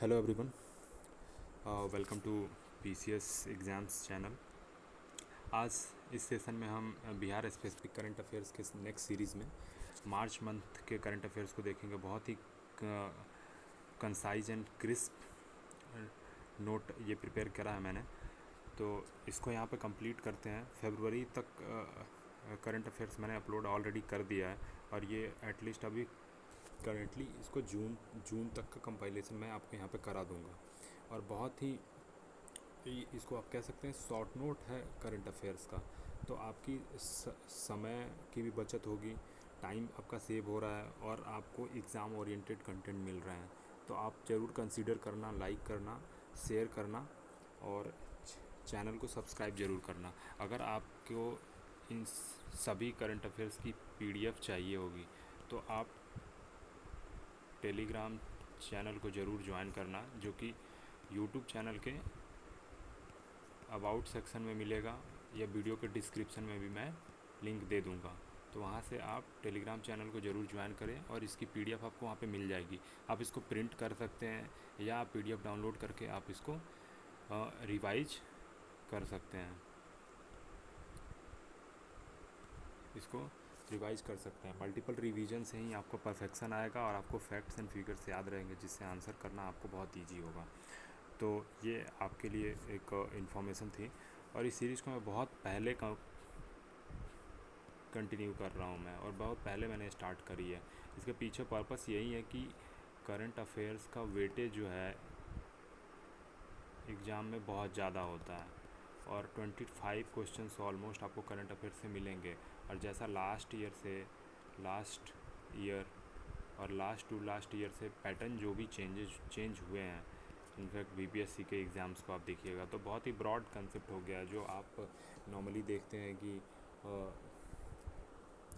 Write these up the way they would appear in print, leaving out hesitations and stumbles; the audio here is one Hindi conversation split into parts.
Hello everyone, welcome to PCS exams channel. आज इस सेशन में हम बिहार स्पेसिफिक करंट अफेयर्स के नेक्स्ट सीरीज़ में मार्च मंथ के करंट अफेयर्स को देखेंगे। बहुत ही कंसाइज एंड क्रिस्प नोट ये प्रिपेयर करा है मैंने, तो इसको यहाँ पे कंप्लीट करते हैं। फरवरी तक करंट अफेयर्स मैंने अपलोड ऑलरेडी कर दिया है और ये एटलीस्ट अभी करेंटली इसको जून तक का कंपाइलेशन मैं आपको यहाँ पे करा दूँगा। और बहुत ही इसको आप कह सकते हैं शॉर्ट नोट है करंट अफेयर्स का, तो आपकी समय की भी बचत होगी, टाइम आपका सेव हो रहा है और आपको एग्ज़ाम ओरिएंटेड कंटेंट मिल रहे हैं। तो आप ज़रूर कंसीडर करना, लाइक करना, शेयर करना और चैनल को सब्सक्राइब ज़रूर करना। अगर आपको इन सभी करंट अफेयर्स की पीडीएफ चाहिए होगी तो आप टेलीग्राम चैनल को ज़रूर ज्वाइन करना, जो कि यूट्यूब चैनल के अबाउट सेक्शन में मिलेगा या वीडियो के डिस्क्रिप्शन में भी मैं लिंक दे दूंगा। तो वहाँ से आप टेलीग्राम चैनल को ज़रूर ज्वाइन करें और इसकी पीडीएफ आपको वहाँ पे मिल जाएगी। आप इसको प्रिंट कर सकते हैं या आप पीडीएफ डाउनलोड करके आप इसको रिवाइज कर सकते हैं, इसको रिवाइज कर सकते हैं। मल्टीपल रिवीजन से ही आपको परफेक्शन आएगा और आपको फैक्ट्स एंड फिगर्स याद रहेंगे, जिससे आंसर करना आपको बहुत ईजी होगा। तो ये आपके लिए एक इन्फॉर्मेशन थी और इस सीरीज़ को मैं बहुत पहले कंटिन्यू कर रहा हूँ मैं, और बहुत पहले मैंने स्टार्ट करी है। इसके पीछे पर्पस यही है कि करंट अफेयर्स का वेटेज जो है एग्ज़ाम में बहुत ज़्यादा होता है और 25 क्वेश्चंस ऑलमोस्ट आपको करंट अफेयर से मिलेंगे। और जैसा लास्ट ईयर और लास्ट ईयर से पैटर्न जो भी चेंज हुए हैं, इनफैक्ट बीपीएससी के एग्ज़ाम्स को आप देखिएगा तो बहुत ही ब्रॉड कंसेप्ट हो गया है। जो आप नॉर्मली देखते हैं कि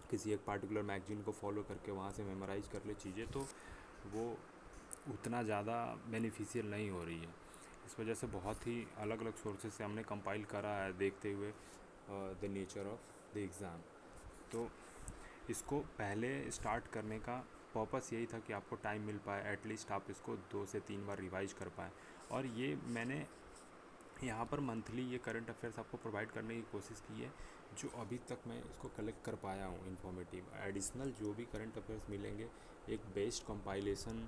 किसी एक पार्टिकुलर मैगजीन को फॉलो करके वहाँ से मेमोराइज कर ले चीज़ें, तो वो उतना ज़्यादा बेनिफिशियल नहीं हो रही है। इस वजह से बहुत ही अलग अलग सोर्सेज से हमने कंपाइल करा है, देखते हुए the nature of the exam. तो इसको पहले स्टार्ट करने का पर्पस यही था कि आपको टाइम मिल पाए, एटलीस्ट आप इसको 2 से 3 बार रिवाइज कर पाएँ। और ये मैंने यहाँ पर मंथली ये करंट अफेयर्स आपको प्रोवाइड करने की कोशिश की है, जो अभी तक मैं इसको कलेक्ट कर पाया हूँ इन्फॉर्मेटिव। एडिशनल जो भी करंट अफेयर्स मिलेंगे, एक बेस्ड कंपाइलेशन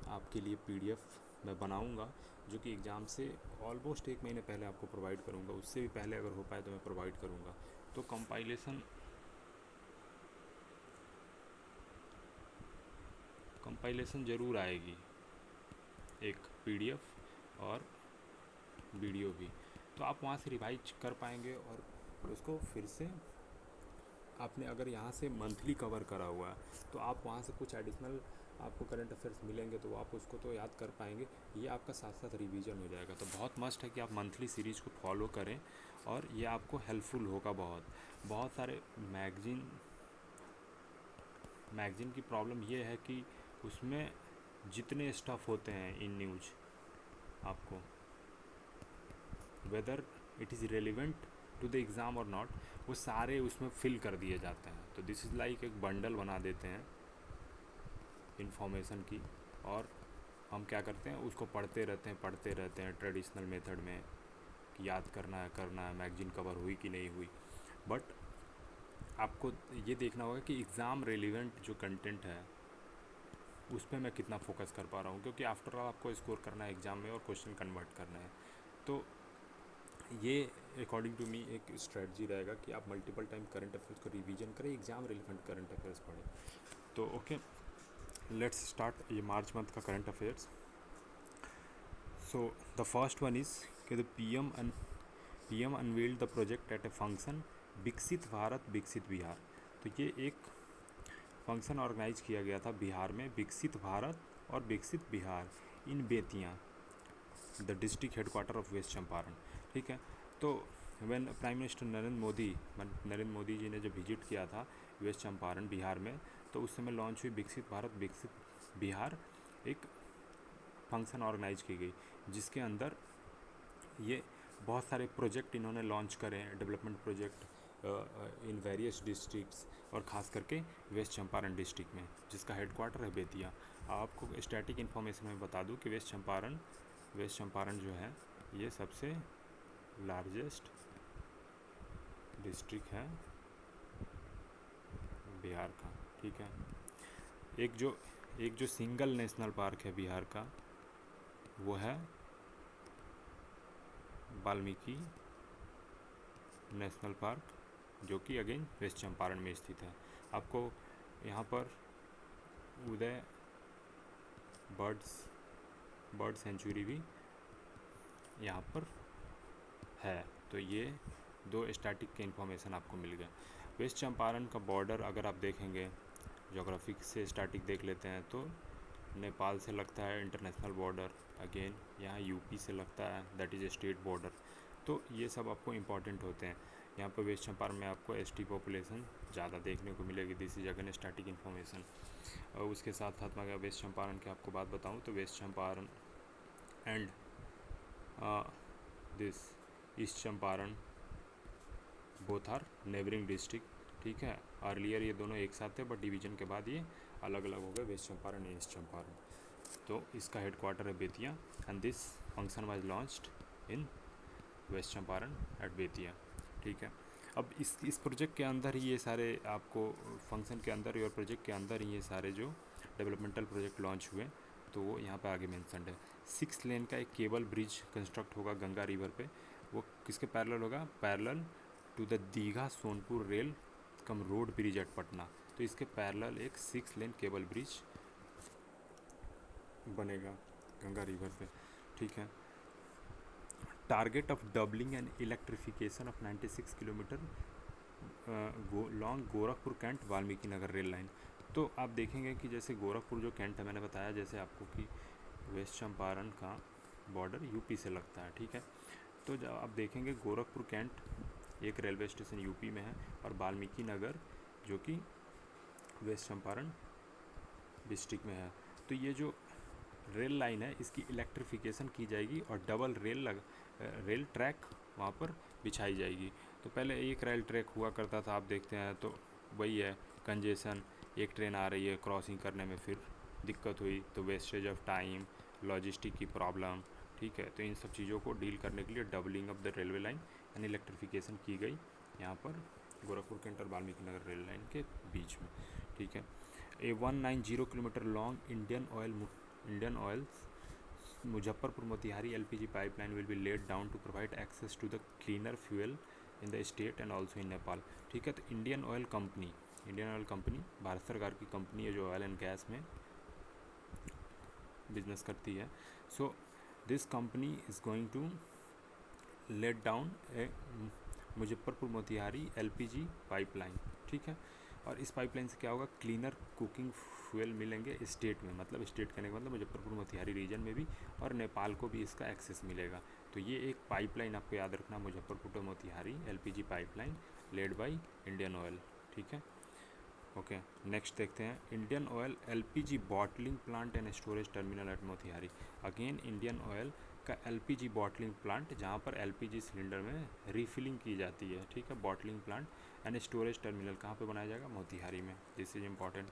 आपके लिए पीडीएफ मैं बनाऊंगा, जो कि एग्ज़ाम से ऑलमोस्ट 1 महीने पहले आपको प्रोवाइड करूंगा। उससे भी पहले अगर हो पाए तो मैं प्रोवाइड करूंगा। तो कंपाइलेशन ज़रूर आएगी, एक पीडीएफ और वीडियो भी, तो आप वहाँ से रिवाइज कर पाएंगे। और उसको फिर से आपने अगर यहाँ से मंथली कवर करा हुआ है तो आप वहाँ से कुछ एडिशनल आपको करंट अफेयर्स मिलेंगे, तो आप उसको तो याद कर पाएंगे। ये आपका साथ साथ रिवीजन हो जाएगा। तो बहुत मस्ट है कि आप मंथली सीरीज़ को फॉलो करें और ये आपको हेल्पफुल होगा। बहुत सारे मैगज़ीन की प्रॉब्लम ये है कि उसमें जितने स्टफ़ होते हैं इन न्यूज़, आपको whether it is relevant to the exam और नॉट, वो सारे उसमें फिल कर दिए जाते हैं। तो दिस इज़ लाइक एक बंडल बना देते हैं इन्फॉर्मेशन की, और हम क्या करते हैं उसको पढ़ते रहते हैं ट्रेडिशनल मेथड में कि याद करना है मैगज़ीन कवर हुई कि नहीं हुई। बट आपको ये देखना होगा कि एग्ज़ाम रेलिवेंट जो कंटेंट है उस पर मैं कितना फोकस कर पा रहा हूँ, क्योंकि आफ्टर ऑल आपको स्कोर करना है एग्ज़ाम में और क्वेश्चन कन्वर्ट करना है। तो ये अकॉर्डिंग टू मी एक स्ट्रेटजी रहेगा कि आप मल्टीपल टाइम करंट अफेयर्स को रिवीजन करें, एग्ज़ाम रिलेवेंट करंट अफेयर्स पढ़ें। तो ओके, लेट्स स्टार्ट ये मार्च मंथ का current affairs. So the first one is कि the PM unveiled the project at a function Viksit Bharat विकसित बिहार। तो ये एक फंक्शन ऑर्गेनाइज किया गया था बिहार में, विकसित भारत और Viksit Bihar, in Bettiah, the district headquarter of West Champaran. ठीक है, तो when prime minister Narendra Modi ji ने जब विजिट किया था वेस्ट चंपारण बिहार में, तो उस समय लॉन्च हुई विकसित भारत विकसित बिहार, एक फंक्शन ऑर्गेनाइज की गई, जिसके अंदर ये बहुत सारे प्रोजेक्ट इन्होंने लॉन्च करे हैं, development project in various districts, और ख़ास करके वेस्ट चंपारण डिस्ट्रिक्ट में, जिसका हेडक्वार्टर है बेतिया। आपको स्टैटिक इन्फॉर्मेशन में बता दूं कि वेस्ट चंपारण जो है ये सबसे लार्जेस्ट डिस्ट्रिक्ट है बिहार का, ठीक है। एक जो सिंगल नेशनल पार्क है बिहार का वो है वाल्मीकि नेशनल पार्क, जो कि अगेन वेस्ट चंपारण में स्थित है। आपको यहाँ पर उदय बर्ड सेंचुरी भी यहाँ पर है। तो ये दो स्टैटिक के इन्फॉर्मेशन आपको मिल गया। वेस्ट चंपारण का बॉर्डर अगर आप देखेंगे, ज्योग्राफी से स्टैटिक देख लेते हैं तो नेपाल से लगता है इंटरनेशनल बॉर्डर, अगेन यहाँ यूपी से लगता है, दैट इज़ स्टेट बॉर्डर। तो ये सब आपको इम्पॉर्टेंट होते हैं। यहाँ पर वेस्ट चंपारण में आपको एसटी पॉपुलेशन ज़्यादा देखने को मिलेगी। This is again static information. और उसके साथ साथ मैं अगर वेस्ट चंपारण की आपको बात बताऊँ तो west Champaran and this east Champaran both are neighbouring district, ठीक है। अर्लियर ये दोनों एक साथ थे बट डिवीजन के बाद ये अलग अलग हो गए, west Champaran and east Champaran. तो इसका हेडक्वार्टर है Bettiah and this function was launched in west Champaran at Bettiah, ठीक है। अब इस प्रोजेक्ट के अंदर ही ये सारे आपको फंक्शन के अंदर ही और प्रोजेक्ट के अंदर ही ये सारे जो डेवलपमेंटल प्रोजेक्ट लॉन्च हुए तो वो यहाँ पे आगे मेंशन्ड है। 6 लेन का एक केबल ब्रिज कंस्ट्रक्ट होगा गंगा रिवर पे। वो किसके पैरेलल होगा? Parallel to the Digha Sonpur rail cum road bridge at Patna. तो इसके पैरेलल एक 6 लेन केबल ब्रिज बनेगा गंगा रिवर पे, ठीक है। Target of doubling and electrification of 96 kilometre long Gorakhpur cantt Valmiki Nagar rail line. तो आप देखेंगे कि जैसे गोरखपुर जो कैंट है, मैंने बताया जैसे आपको कि वेस्ट चंपारण का बॉर्डर यूपी से लगता है, ठीक है। तो जब आप देखेंगे गोरखपुर कैंट एक रेलवे स्टेशन यूपी में है और वाल्मीकि नगर जो कि वेस्ट चंपारण डिस्ट्रिक्ट में है। तो ये जो रेल लाइन है इसकी इलेक्ट्रिफिकेशन की जाएगी और डबल रेल ट्रैक वहाँ पर बिछाई जाएगी। तो पहले एक रेल ट्रैक हुआ करता था, आप देखते हैं तो वही है कंजेशन, एक ट्रेन आ रही है क्रॉसिंग करने में फिर दिक्कत हुई तो वेस्टेज ऑफ टाइम, लॉजिस्टिक की प्रॉब्लम, ठीक है। तो इन सब चीज़ों को डील करने के लिए doubling of the railway line यानी इलेक्ट्रिफिकेशन की गई यहाँ पर गोरखपुर कैंट और वाल्मीकि नगर रेल लाइन के बीच में, ठीक है। ए 190 kilometre long Indian oils Muzaffarpur Motihari LPG pipeline will be laid down to provide access to the cleaner fuel in the state and also in Nepal, ठीक है। तो इंडियन ऑयल कंपनी भारत सरकार की कंपनी है जो ऑयल एंड गैस में बिजनेस करती है। So this company is going to let down a Muzaffarpur Motihari LPG pipeline, ठीक है। और इस पाइपलाइन से क्या होगा? क्लीनर कुकिंग फ्यूल मिलेंगे स्टेट में, मतलब स्टेट कहने का मतलब मुजफ्फरपुर मोतिहारी रीजन में भी, और नेपाल को भी इसका एक्सेस मिलेगा। तो ये एक पाइपलाइन आपको याद रखना, Muzaffarpur to Motihari LPG pipeline led by Indian oil, ठीक है। ओके, नेक्स्ट देखते हैं Indian oil LPG bottling plant and storage terminal at Motihari. Again Indian oil का LPG बॉटलिंग प्लांट जहाँ पर LPG सिलेंडर में रिफिलिंग की जाती है, ठीक है। Bottling plant and storage terminal कहाँ पे बनाया जाएगा? मोतिहारी में। दिस इज इम्पॉर्टेंट,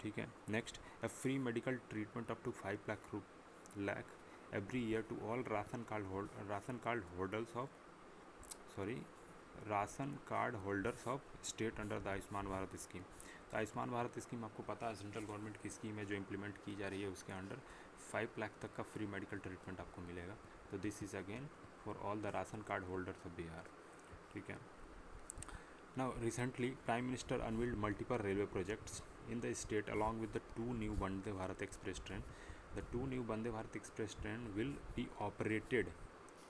ठीक है। Next, a free medical treatment up to 5 lakh every year to all ration card holders of state under the Ayushman Bharat scheme. तो आयुष्मान भारत स्कीम आपको पता है सेंट्रल गवर्नमेंट की स्कीम है जो इम्प्लीमेंट की जा रही है, उसके अंडर 5 लाख तक का फ्री मेडिकल ट्रीटमेंट आपको मिलेगा। तो this is again for all the ration card holders of Bihar, ठीक है। Now recently prime minister unveiled multiple railway projects in the state along with the 2 new Vande Bharat Express train. The 2 new Vande Bharat Express train will be operated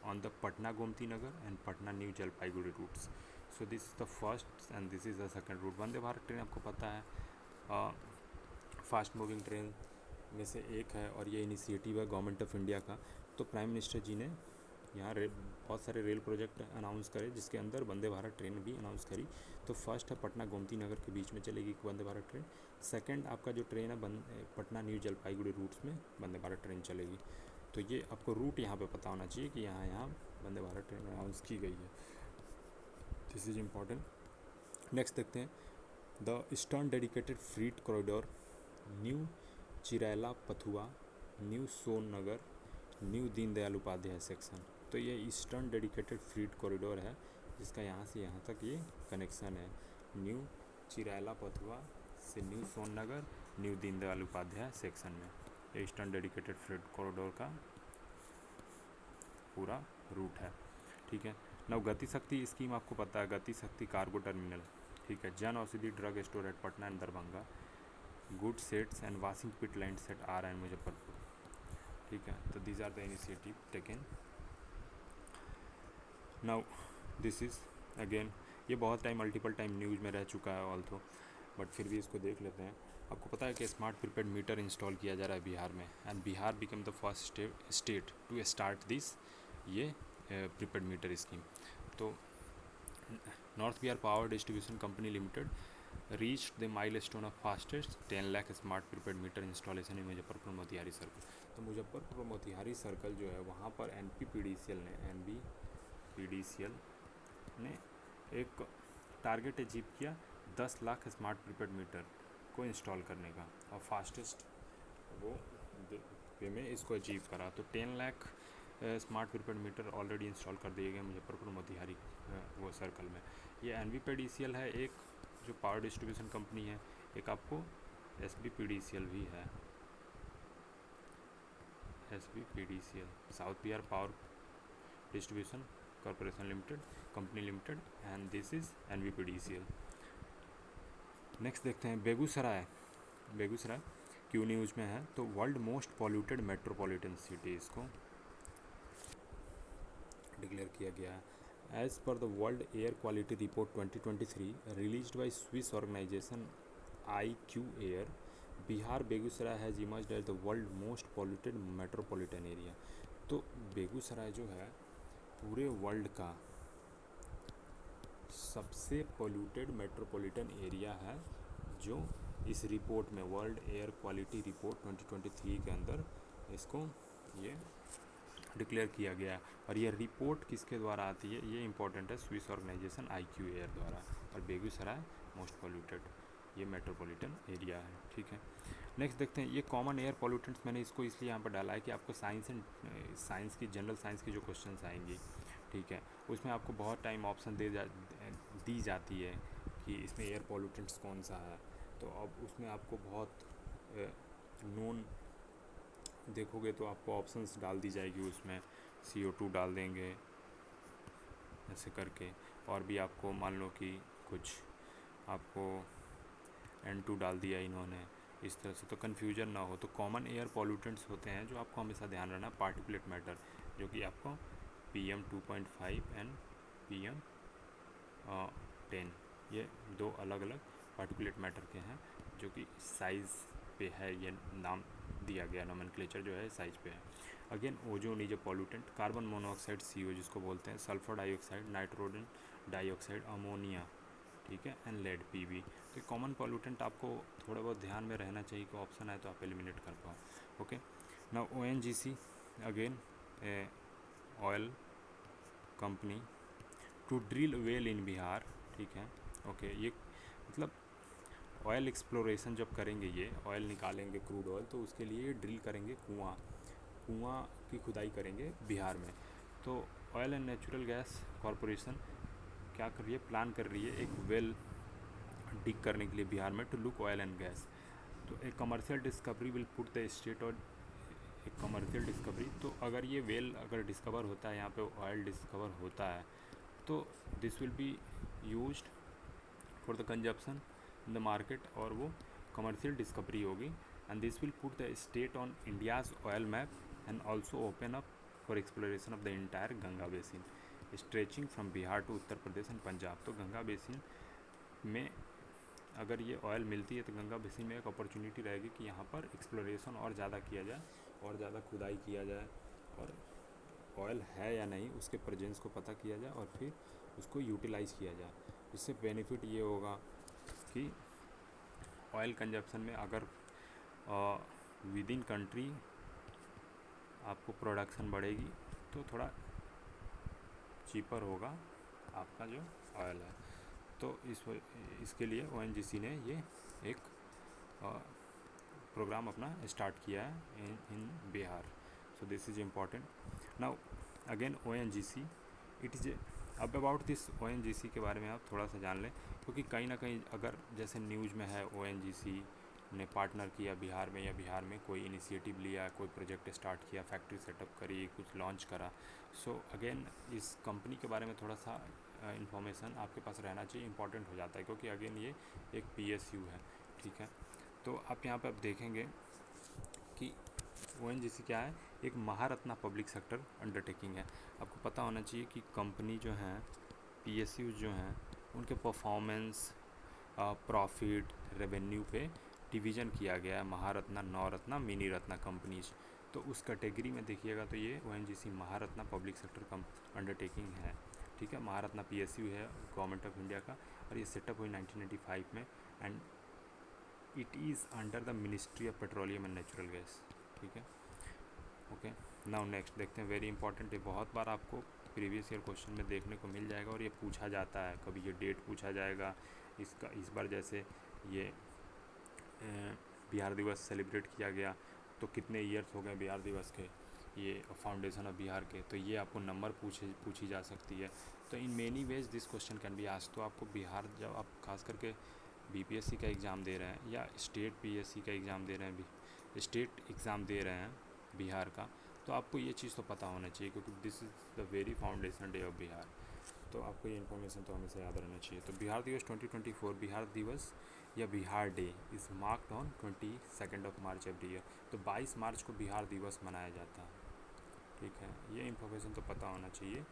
on the Patna Gomti Nagar and Patna New Jalpaiguri routes. So this is the first and this is the second route. Vande Bharat train आपको पता है फास्ट मूविंग ट्रेन में से एक है और ये इनिशिएटिव है गवर्नमेंट ऑफ इंडिया का। तो प्राइम मिनिस्टर जी ने यहाँ बहुत सारे रेल प्रोजेक्ट अनाउंस करे जिसके अंदर वंदे भारत ट्रेन भी अनाउंस करी। तो फर्स्ट है पटना गोमती नगर के बीच में चलेगी वंदे भारत ट्रेन। सेकंड आपका जो ट्रेन है पटना न्यू जलपाईगुड़ी रूट्स में वंदे भारत ट्रेन चलेगी। तो ये आपको रूट यहाँ पे पता होना चाहिए कि यहाँ वंदे भारत ट्रेन अनाउंस की गई है। This is important. नेक्स्ट देखते हैं the eastern dedicated freight corridor new Chiraila Pathua, new Sonnagar, new Deendayal Upadhyay section. तो ये ईस्टर्न डेडिकेटेड फ्रीट कॉरिडोर है जिसका यहाँ से यहाँ तक ये कनेक्शन है, न्यू चिरैला पथुआ से new Sonnagar, new Deendayal Upadhyay section में। ये ईस्टर्न डेडिकेटेड फ्रीट कॉरिडोर का पूरा रूट है, ठीक है। नव गति शक्ति स्कीम आपको पता है, गति शक्ति कार्गो टर्मिनल, ठीक है। Jan Aushadhi drug store at Patna and Darbhanga, good sets and washing pit line set are and Muzaffarpur, ठीक है। तो these are the initiative taken. Now this is again, ये बहुत टाइम मल्टीपल टाइम न्यूज़ में रह चुका है ऑल्सो, बट फिर भी इसको देख लेते हैं। आपको पता है कि स्मार्ट प्रीपेड मीटर इंस्टॉल किया जा रहा है बिहार में, and Bihar become the first state to start this ये प्रीपेड मीटर स्कीम। तो north Bihar power distribution company limited reached the milestone of fastest 10 lakh smart prepaid meter installation in Muzaffarpur Motihari circle. तो मुजफ्फरपुर मोतिहारी सर्कल जो है वहाँ पर NPPDCL ने एक टारगेट अचीव किया 10 लाख स्मार्ट प्रीपेड मीटर को इंस्टॉल करने का, और फास्टेस्ट वो वे में इसको अचीव करा। तो 10 lakh smart prepaid metre already install कर दिए गए मुजफ्फरपुर मोतिहारी वो सर्कल में। ये NPPDCL है एक जो पावर डिस्ट्रीब्यूशन कंपनी है, एक आपको SBPDCL भी है, SBPDCL south Bihar power distribution corporation limited company limited, and this is NPPDCL। Next देखते हैं बेगूसराय क्यों न्यूज़ में है। तो world most polluted metropolitan city इसको डिक्लेयर किया गया है। As per the world air quality report 2023 released by Swiss organisation IQ air, Bihar Begusarai has emerged as the world most polluted metropolitan area. तो बेगूसराय जो है पूरे वर्ल्ड का सबसे पॉल्यूटेड मेट्रोपॉलिटन एरिया है, जो इस रिपोर्ट में वर्ल्ड एयर क्वालिटी रिपोर्ट 2023 के अंदर इसको ये डिक्लेयर किया गया। और ये रिपोर्ट किसके द्वारा आती है, ये इंपॉर्टेंट है, स्विस ऑर्गेनाइजेशन IQ एयर द्वारा। और बेगूसराय मोस्ट पॉल्यूटेड ये मेट्रोपॉलिटन एरिया है, ठीक है। नेक्स्ट देखते हैं, ये कॉमन एयर पॉल्यूटेंट्स मैंने इसको इसलिए यहाँ पर डाला है कि आपको साइंस की जनरल साइंस की जो क्वेश्चंस आएंगी, ठीक है, उसमें आपको बहुत टाइम ऑप्शन दी जाती है कि इसमें एयर पॉल्यूटेंट्स कौन सा है। तो अब उसमें आपको बहुत नोन देखोगे तो आपको ऑप्शंस डाल दी जाएगी, उसमें CO2 डाल देंगे ऐसे करके, और भी आपको मान लो कि कुछ आपको N2 डाल दिया इन्होंने इस तरह से, तो कन्फ्यूजन ना हो। तो कॉमन एयर पॉल्यूटेंट्स होते हैं जो आपको हमेशा ध्यान रखना, पार्टिकुलेट मैटर जो कि आपको PM2.5 एंड PM10, ये दो अलग अलग पार्टिकुलेट मैटर के हैं जो कि साइज़ पे है, ये नाम दिया गया, नोमेनक्लेचर जो है साइज पे है। Again ozone is a pollutant, carbon monoxide CO जिसको बोलते हैं, sulphur dioxide, nitrogen dioxide, ammonia, ठीक है, एंड लेड PB। तो कॉमन पॉल्यूटेंट आपको थोड़ा बहुत ध्यान में रहना चाहिए कि ऑप्शन आए तो आप एलिमिनेट कर पाओ। Okay, now ONGC again oil company to drill well in Bihar, ठीक है। ओके, ये मतलब ऑयल एक्सप्लोरेशन जब करेंगे, ये ऑयल निकालेंगे क्रूड ऑयल, तो उसके लिए ड्रिल करेंगे कुआं की खुदाई करेंगे बिहार में। तो oil and natural gas corporation क्या कर रही है, प्लान कर रही है एक वेल डिग करने के लिए बिहार में to look oil and gas. तो एक commercial discovery will put the state, और एक कमर्शियल डिस्कवरी, तो अगर ये वेल अगर डिस्कवर होता है, यहाँ पे ऑयल डिस्कवर होता है, तो this will be used for the consumption in the market, और वो कमर्शियल डिस्कवरी होगी, and this will put the state on India's oil map and also open up for exploration of the entire Ganga basin stretching from Bihar to Uttar Pradesh and Punjab. तो गंगा बेसिन में अगर ये ऑयल मिलती है तो गंगा बेसिन में एक अपॉर्चुनिटी रहेगी कि यहाँ पर एक्सप्लोरेशन और ज़्यादा किया जाए, और ज़्यादा खुदाई किया जाए, और ऑयल है या नहीं उसके प्रेजेंस को पता किया जाए, और फिर उसको यूटिलाइज़ किया जाए। इससे बेनिफिट ये होगा कि ऑयल कंजप्शन में अगर विद इन कंट्री आपको प्रोडक्शन बढ़ेगी तो थोड़ा चीपर होगा आपका जो ऑयल है। तो इसके लिए ONGC ने ये एक प्रोग्राम अपना स्टार्ट किया है in Bihar. So this is important. Now again ONGC, it is अब अबाउट दिस ONGC के बारे में आप थोड़ा सा जान लें, क्योंकि कहीं ना कहीं अगर जैसे न्यूज़ में है ONGC ने पार्टनर किया बिहार में, या बिहार में कोई इनिशिएटिव लिया, कोई प्रोजेक्ट स्टार्ट किया, फैक्ट्री सेटअप करी, कुछ लॉन्च करा। सो अगेन इस कंपनी के बारे में थोड़ा सा इन्फॉर्मेशन आपके पास रहना चाहिए, इंपॉर्टेंट हो जाता है, क्योंकि अगेन ये एक PSU है, ठीक है। तो आप यहाँ पे आप देखेंगे कि ONGC क्या है, एक महारत्ना पब्लिक सेक्टर अंडरटेकिंग है। आपको पता होना चाहिए कि कंपनी जो हैं, PSU जो हैं, उनके परफॉर्मेंस, प्रॉफिट, रेवेन्यू पे डिवीज़न किया गया है महारत्ना, नवरत्ना, मिनी रत्ना कंपनीज। तो उस कैटेगरी में देखिएगा तो ये ONGC Maharatna public sector undertaking है, ठीक है। महारत्ना PSU है गवर्नमेंट ऑफ इंडिया का, और ये सेटअप हुई 1985 में, and it is under the ministry of petroleum and natural gas, ठीक है। ओके, नाउ नेक्स्ट देखते हैं, वेरी इंपॉर्टेंट है, बहुत बार आपको प्रीवियस ईयर क्वेश्चन में देखने को मिल जाएगा, और ये पूछा जाता है, कभी ये डेट पूछा जाएगा इसका। इस बार जैसे ये बिहार दिवस सेलिब्रेट किया गया, तो कितने ईयर्स हो गए बिहार दिवस के, ये फाउंडेशन ऑफ बिहार के, तो ये आपको नंबर पूछी जा सकती है। तो in many ways this question can be asked. तो आपको बिहार, जब आप खास करके BPSC का एग्ज़ाम दे रहे हैं, या स्टेट PSC का एग्ज़ाम दे रहे हैं, स्टेट एग्ज़ाम दे रहे हैं बिहार का, तो आपको ये चीज़ तो पता होना चाहिए, क्योंकि this is the very foundation day of Bihar. तो आपको ये इन्फॉर्मेशन तो हमेशा याद रहना चाहिए। तो बिहार दिवस 2024, बिहार दिवस या Bihar day is marked on 22 March every year. तो 22 मार्च को बिहार दिवस मनाया जाता है, ठीक है। ये इन्फॉर्मेशन तो पता होना चाहिए।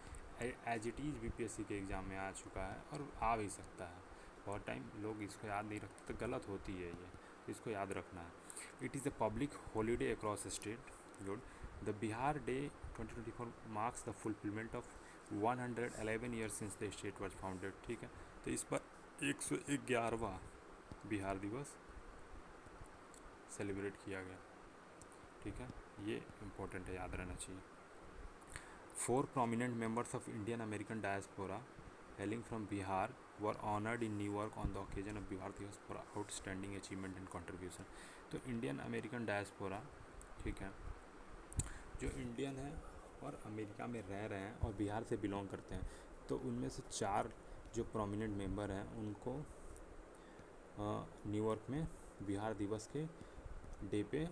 एज इट इज़ BPSC के एग्ज़ाम में आ चुका है, और आ भी सकता है। बहुत टाइम लोग इसको याद नहीं रखते, तो गलत होती है ये, तो इसको याद रखना है। It is a public holiday across state. Good. The Bihar day 2024 marks the fulfilment of 111 years since the state was founded, ठीक है। तो इस पर 111वां बिहार दिवस सेलिब्रेट किया गया, ठीक है। ये इम्पोर्टेंट है, याद रहना चाहिए। 4 prominent members of Indian American diaspora hailing from Bihar were honored in New York on the occasion of Bihar Divas for outstanding achievement and contribution। तो इंडियन अमेरिकन डायस्पोरा, ठीक है, जो इंडियन है और अमेरिका में रह रहे हैं और बिहार से बिलोंग करते हैं, तो उनमें से 4 जो प्रोमिनेंट मेंबर हैं, उनको न्यूयॉर्क में बिहार दिवस के डे पे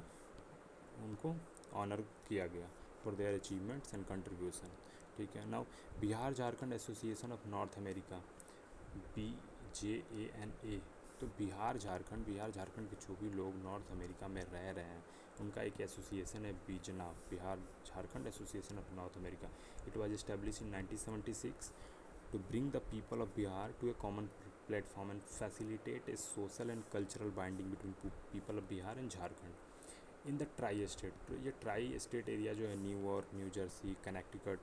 उनको ऑनर किया गया for their achievements and contribution, ठीक है। Now Bihar Jharkhand association of North America, BJANA, तो बिहार झारखंड के जो भी लोग नॉर्थ अमेरिका में रह रहे हैं, उनका एक एसोसिएशन है BJANA, Bihar Jharkhand association of North America. It was establish in 1976 to bring the people of Bihar to a common platform and facilitate a social and cultural binding between people of Bihar and Jharkhand in the tri-state। तो ये tri-state एरिया जो है, New York, new Jersey, Connecticut,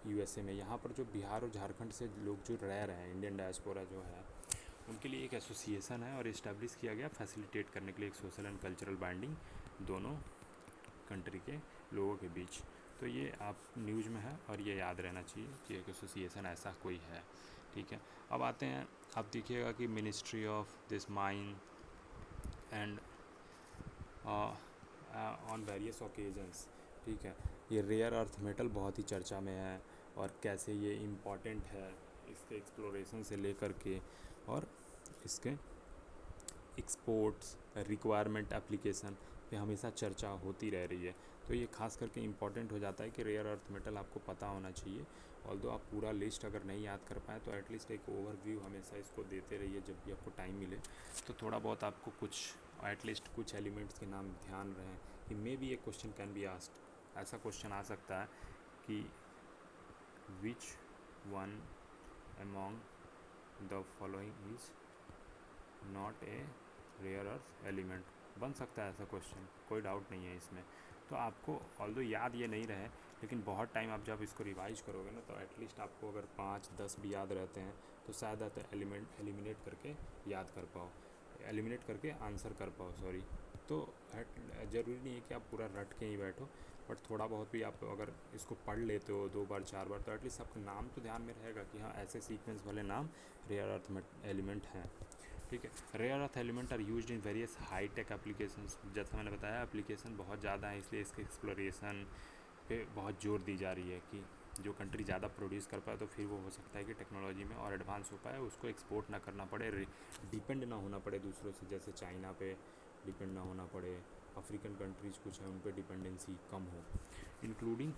USA में, यहाँ पर जो बिहार और झारखंड से लोग जो रह रहे हैं, इंडियन डायस्पोरा जो है, उनके लिए एक एसोसिएशन है, और इस्टेब्लिश किया गया फैसिलिटेट करने के लिए एक सोशल एंड कल्चरल बाइंडिंग दोनों कंट्री के लोगों के बीच। तो ये आप न्यूज़ में है, और ये याद रहना चाहिए कि एक एसोसिएशन ऐसा कोई है, ठीक है। अब आते हैं, आप देखिएगा कि ministry of this mine and on various occasions, ठीक है। ये रेयर अर्थ मेटल बहुत ही चर्चा में है, और कैसे ये इम्पॉर्टेंट है, इसके एक्सप्लोरेशन से लेकर के, और इसके एक्सपोर्ट्स, रिक्वायरमेंट, एप्लीकेशन पे हमेशा चर्चा होती रह रही है। तो ये खास करके इम्पॉर्टेंट हो जाता है कि रेयर अर्थ मेटल आपको पता होना चाहिए। ऑल्दो आप पूरा लिस्ट अगर नहीं याद कर पाए, तो एटलीस्ट एक ओवरव्यू हमेशा इसको देते रहिए जब भी आपको टाइम मिले, तो थोड़ा बहुत आपको कुछ एटलीस्ट कुछ एलिमेंट्स के नाम ध्यान रहें। कि may be a question can be asked, ऐसा क्वेश्चन आ सकता है कि which one among the following is not a rare earth element, बन सकता है ऐसा क्वेश्चन, कोई डाउट नहीं है इसमें। तो आपको ऑल्दो याद ये नहीं रहे, लेकिन बहुत टाइम आप जब इसको रिवाइज करोगे ना, तो एटलीस्ट आपको अगर 5-10 भी याद रहते हैं, तो शायद आप एलिमिनेट करके याद कर पाओ, एलिमिनेट करके आंसर कर पाओ, सॉरी। तो ज़रूरी नहीं है कि आप पूरा रट के ही बैठो, बट थोड़ा बहुत भी आप अगर इसको पढ़ लेते हो 2 बार 4 बार, तो एटलीस्ट आपका नाम तो ध्यान में रहेगा कि हाँ, ऐसे सीक्वेंस वाले नाम रेयर अर्थ एलिमेंट हैं। ठीक है। Rare earth element are used in various high tech applications, जैसा मैंने बताया एप्लीकेशन बहुत ज़्यादा है, इसलिए इसके एक्सप्लोरेशन पे बहुत जोर दी जा रही है कि जो कंट्री ज़्यादा प्रोड्यूस कर पाए तो फिर वो हो सकता है कि टेक्नोलॉजी में और एडवांस हो पाए, उसको एक्सपोर्ट ना करना पड़े, डिपेंड ना होना पड़े दूसरों से, जैसे चाइना पे डिपेंड ना होना पड़े, अफ्रीकन कंट्रीज़ कुछ हैं उन पर डिपेंडेंसी कम हो। Including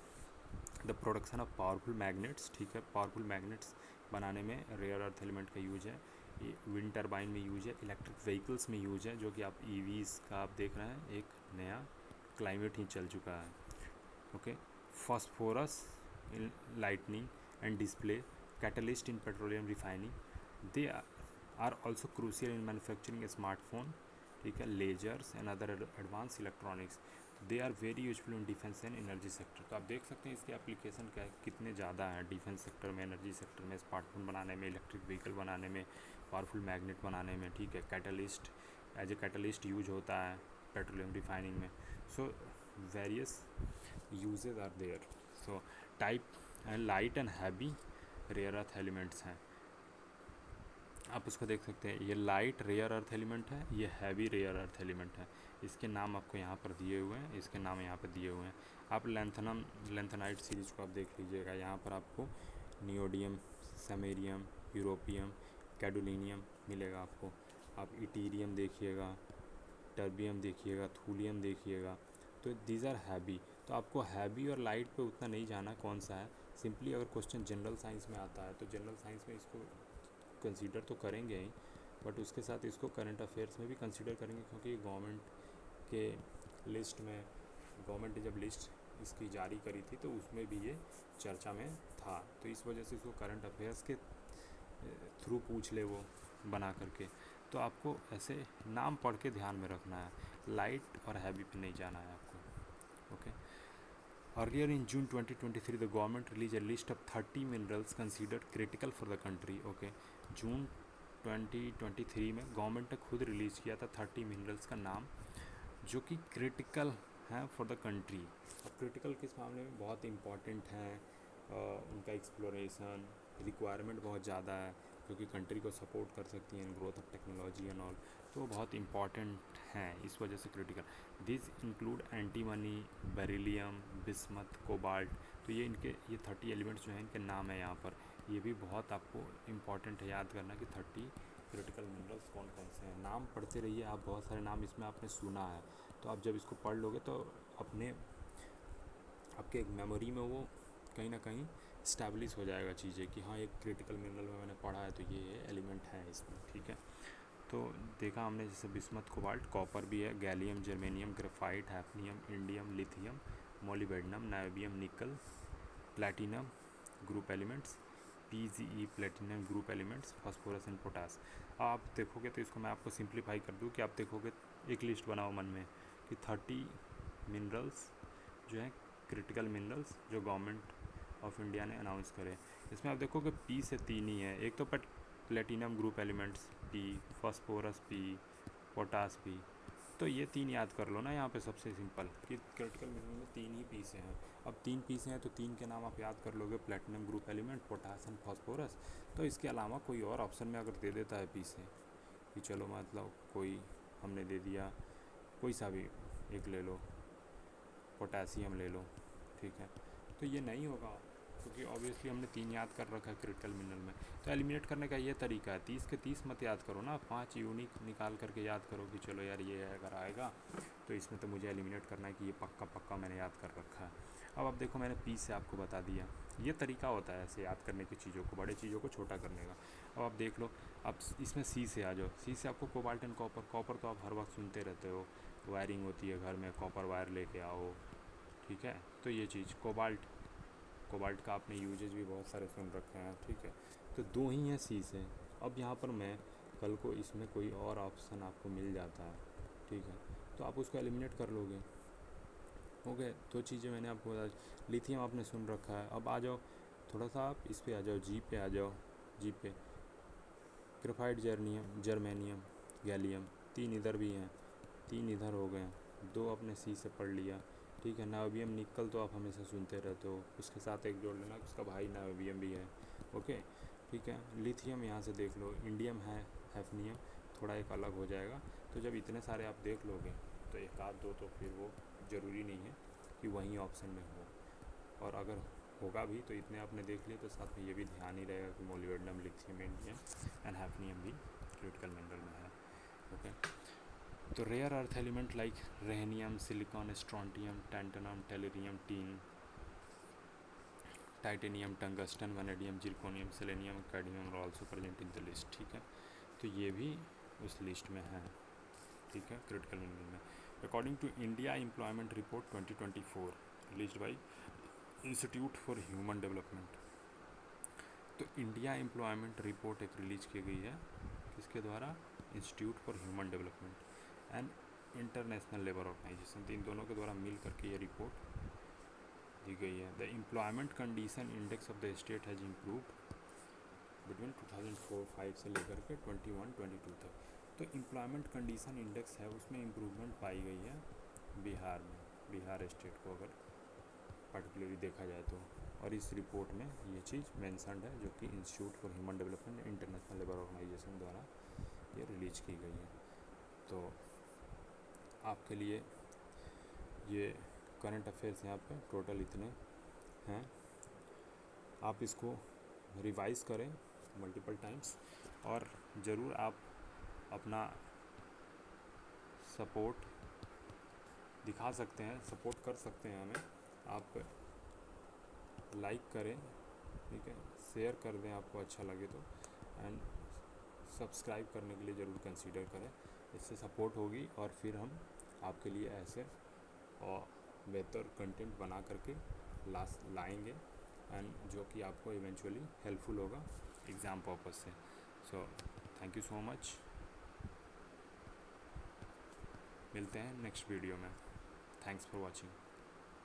the production of powerful magnets, ठीक है, पावरफुल मैग्नेट्स बनाने में रेयर अर्थ एलिमेंट का यूज है। ये विंड टर्बाइन में यूज है, इलेक्ट्रिक व्हीकल्स में यूज है, जो कि आप ईवीज़ का आप देख रहे हैं एक नया क्लाइमेट ही चल चुका है। Okay, phosphorus in lightning and display, catalyst in petroleum refining, they are also crucial in manufacturing smartphone, ठीक है, lasers and other advance electronics, they are very useful in defence and energy sector. तो आप देख सकते हैं इसके एप्लीकेशन क्या कितने ज़्यादा हैं डिफेंस सेक्टर में, एनर्जी सेक्टर में, स्मार्टफोन बनाने में, इलेक्ट्रिक व्हीकल बनाने में, पावरफुल मैग्नेट बनाने में, ठीक है, catalyst as a catalyst use होता है पेट्रोलियम रिफाइनिंग में। So various usages are there. So type and light and heavy rare earth elements हैं, आप उसको देख सकते हैं, ये लाइट रेयर अर्थ एलिमेंट है, ये हैवी रेयर अर्थ एलिमेंट है। इसके नाम आपको यहाँ पर दिए हुए हैं, इसके नाम यहाँ पर दिए हुए हैं। आप लेंथेनाइट सीरीज को आप देख लीजिएगा, यहाँ पर आपको नियोडियम, समेरियम, यूरोपियम, कैडोलिनियम मिलेगा आपको। आप इटीरियम देखिएगा, टर्बियम देखिएगा, थूलियम देखिएगा, तो दीज आर हैवी। तो आपको हैवी और लाइट पे उतना नहीं जाना कौन सा है, सिंपली अगर क्वेश्चन जनरल साइंस में आता है तो जनरल साइंस में इसको कंसीडर तो करेंगे ही, बट उसके साथ इसको करंट अफेयर्स में भी कंसीडर करेंगे, क्योंकि गवर्नमेंट के लिस्ट में, गवर्नमेंट ने जब लिस्ट इसकी जारी करी थी तो उसमें भी ये चर्चा में था, तो इस वजह से इसको करंट अफेयर्स के थ्रू पूछ ले वो बना करके। तो आपको ऐसे नाम पढ़ के ध्यान में रखना है, लाइट और हैवी पे नहीं जाना है आपको। Okay, Earlier in June 2023, the government released a list of 30 minerals considered critical for the country. Okay, जून 2023 में गवर्नमेंट ने खुद रिलीज़ किया था 30 मिनरल्स का नाम जो कि क्रिटिकल हैं फॉर द कंट्री। अब क्रिटिकल किस मामले में, बहुत इंपॉर्टेंट हैं, उनका एक्सप्लोरेशन रिक्वायरमेंट बहुत ज़्यादा है, क्योंकि कंट्री को सपोर्ट कर सकती हैं growth of technology and all, तो बहुत इंपॉर्टेंट हैं, इस वजह से critical. This include antimony, beryllium, bismuth, cobalt. तो ये इनके ये 30 एलिमेंट्स जो हैं इनके नाम है यहाँ पर, ये भी बहुत आपको इम्पॉर्टेंट है याद करना कि 30 क्रिटिकल मिनरल्स कौन कौन से हैं। नाम पढ़ते रहिए आप, बहुत सारे नाम इसमें आपने सुना है, तो आप जब इसको पढ़ लोगे तो अपने आपके एक मेमोरी में वो कहीं ना कहीं स्टैब्लिश हो जाएगा चीज़ें कि हाँ एक क्रिटिकल मिनरल में मैंने पढ़ा है तो ये एलिमेंट है इसमें, ठीक है। तो देखा हमने जैसे बिस्मथ, कोबाल्ट, कॉपर भी है, gallium, germanium, graphite, hafnium, indium, lithium, molybdenum, niobium, nickel, platinum group elements, PGE platinum group elements, phosphorus and potash. आप देखोगे तो इसको मैं आपको सिंप्लीफाई कर दूँ कि आप देखोगे एक लिस्ट बनाओ मन में कि 30 मिनरल्स जो हैं क्रिटिकल मिनरल्स जो गवर्नमेंट ऑफ इंडिया ने अनाउंस करे। इसमें आप देखोगे पी से 3 ही है, एक तो platinum group elements P, phosphorus P, potash P, तो ये 3 याद कर लो ना यहाँ पे सबसे सिंपल कि क्रिटिकल मिनरल में 3 ही पीस हैं। अब 3 पीस हैं तो 3 के नाम आप याद कर लोगे, platinum group element, potash and phosphorus. तो इसके अलावा कोई और ऑप्शन में अगर दे देता है पी से कि चलो मतलब कोई हमने दे दिया, कोई सा भी एक ले लो, पोटासियम ले लो, ठीक है, तो ये नहीं होगा क्योंकि ऑब्वियसली हमने 3 याद कर रखा है क्रिटिकल मिनरल में। तो एलिमिनेट करने का ये तरीका है, 30 के 30 मत याद करो ना, 5 यूनिक निकाल करके याद करो कि चलो यार ये अगर आएगा तो इसमें तो मुझे एलिमिनेट करना है कि ये पक्का पक्का मैंने याद कर रखा है। अब आप देखो मैंने पी से आपको बता दिया, ये तरीका होता है ऐसे याद करने की चीज़ों को, बड़े चीज़ों को छोटा करने का। अब आप देख लो, अब इसमें सी से आ जाओ, सी से आपको कोबाल्ट एंड कॉपर, कॉपर तो आप हर वक्त सुनते रहते हो, वायरिंग होती है घर में, कॉपर वायर लेके आओ, ठीक है, तो ये चीज़ कोबाल्ट, कोबाल्ट का आपने यूजेज भी बहुत सारे सुन रखे हैं, ठीक है, तो 2 ही हैं सी से। अब यहाँ पर मैं कल को इसमें कोई और ऑप्शन आपको मिल जाता है, ठीक है, तो आप उसको एलिमिनेट कर लोगे। हो गए 2 चीज़ें मैंने आपको बता, लिथियम आपने सुन रखा है। अब आ जाओ थोड़ा सा आप इस पे आ जाओ, जी पे आ जाओ, जी पे ग्रेफाइट, जर्मेनियम, गैलियम, 3 इधर भी हैं, 3 इधर हो गए, 2 आपने सी से पढ़ लिया, ठीक है। नायोबियम, निकल तो आप हमेशा सुनते रहते हो, उसके साथ एक जोड़ लेना, उसका भाई नायोबियम भी है, ओके, ठीक है। लिथियम यहाँ से देख लो, इंडियम है, हैफनियम, थोड़ा एक अलग हो जाएगा। तो जब इतने सारे आप देख लोगे तो एक आध दो तो फिर वो ज़रूरी नहीं है कि वहीं ऑप्शन में हो, और अगर होगा भी तो इतने आपने देख लिए तो साथ में ये भी ध्यान ही रहेगा कि molybdenum, lithium, indium and hafnium भी क्रिटिकल मिनरल में है। ओके, तो rare earth element like rhenium, silicon, strontium, tantalum, tellurium, tin, titanium, tungsten, vanadium, zirconium, selenium, cadmium are also present in the list. ठीक है, तो ये भी उस लिस्ट में है। ठीक है, क्रिटिकल मिनरल में। According to India employment report 2024 released by institute for human development, तो इंडिया एम्प्लॉयमेंट रिपोर्ट एक रिलीज की गई है किसके द्वारा? Institute for human development and international labour organisation, तो इन दोनों के द्वारा मिल करके ये रिपोर्ट दी गई है। The employment condition index of the state has improved between 2004-05 से लेकर के 21-22 तक। तो एम्प्लॉयमेंट कंडीशन इंडेक्स है उसमें इम्प्रूवमेंट पाई गई है बिहार में, बिहार स्टेट को अगर पर्टिकुलरली देखा जाए तो। और इस रिपोर्ट में ये चीज़ मेंशन्ड है जो कि institute for human development international labour organisation द्वारा ये रिलीज की गई है। तो आपके लिए ये करंट अफेयर्स यहाँ पे टोटल इतने हैं, आप इसको रिवाइज़ करें मल्टीपल टाइम्स, और ज़रूर आप अपना सपोर्ट दिखा सकते हैं, सपोर्ट कर सकते हैं हमें। आप लाइक करें, ठीक है, शेयर कर दें आपको अच्छा लगे तो, एंड सब्सक्राइब करने के लिए ज़रूर कंसीडर करें। इससे सपोर्ट होगी और फिर हम आपके लिए ऐसे और बेहतर कंटेंट बना करके लाएंगे, एंड जो कि आपको इवेंचुअली हेल्पफुल होगा एग्ज़ाम पर्पस से। So thank you so much, मिलते हैं नेक्स्ट वीडियो में। Thanks for watching.